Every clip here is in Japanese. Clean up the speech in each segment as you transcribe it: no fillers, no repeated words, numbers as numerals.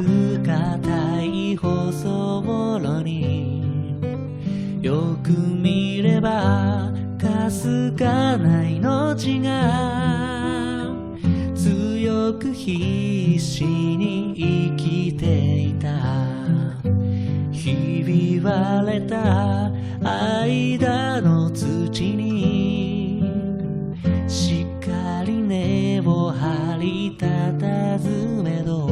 く硬い細炉によく見ればかすかな命が強く必死に生きていた。ひび割れた間の土にしっかり根を張りたたずめど、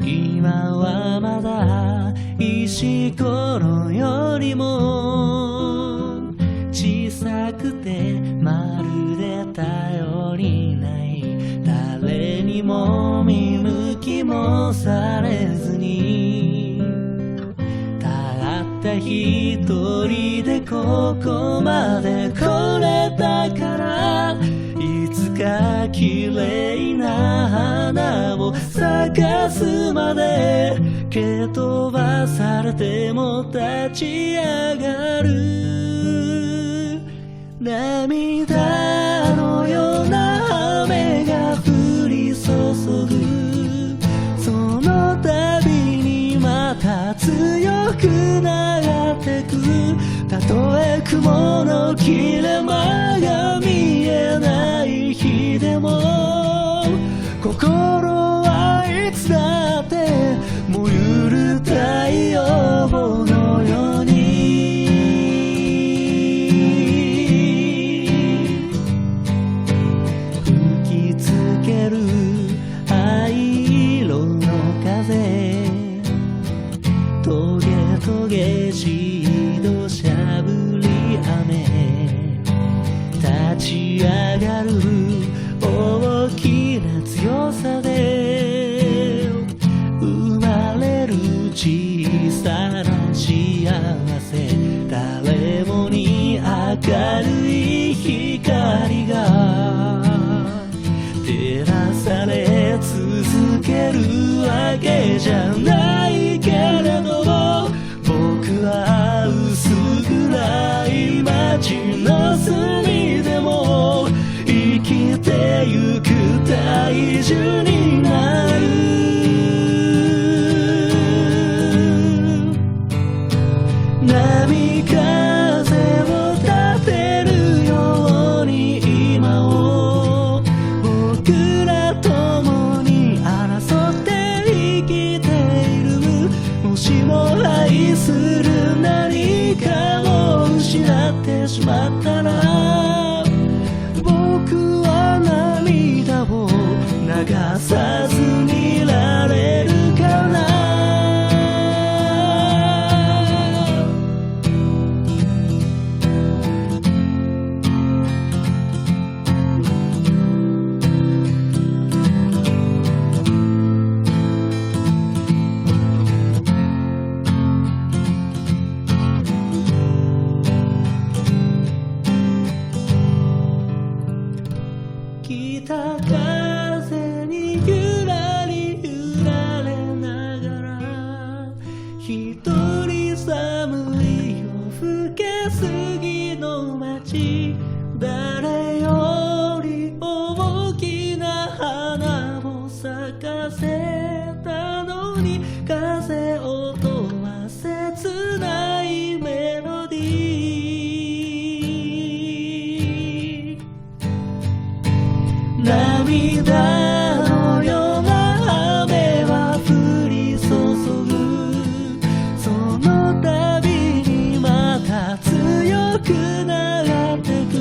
今はまだ石ころよりも小さくてまるで頼りない、誰にも見向きもされずにたった一人でここまで来れたから、いつか綺麗な花を咲かすまで蹴飛ばされても立ち上がる。涙のような雨が降り注ぐ、その度にまた強く流ってく。たとえ雲の切れ間が見えない日でも心はいつだって燃ゆる太陽のように吹きつける灰色の風、トゲトゲしい土砂降り雨、立ち上がる大きな強さで生まれる小さな幸せ、誰もに明るい光が照らされ続けるわけじゃないけれども、僕は薄暗い街の隅でも生きてゆく大樹になる。波風を立てるように今を僕ら共に争って生きている。もしも愛する何かを失ってしまったら、僕は涙を流さずにいられるかな。北風にゆらり揺られながら、一人寒い夜更け過ぎの街、誰より大きな花を咲かせたのに、風音は切ないメロディー。涙のような雨は降り注ぐ、その度にまた強く流ってく。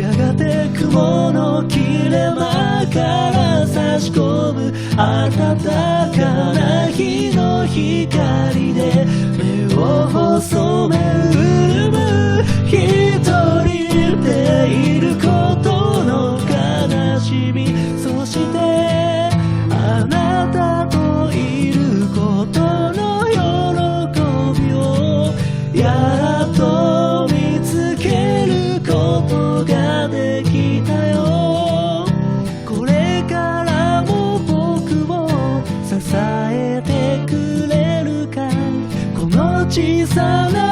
やがて雲の切れ間から差し込む暖かな日の光で目を細め潤む。一人でいることの悲しみ、そしてあなたといることの喜びをやっと見つけることができたよ。これからも僕を支えてくれるかい、この小さな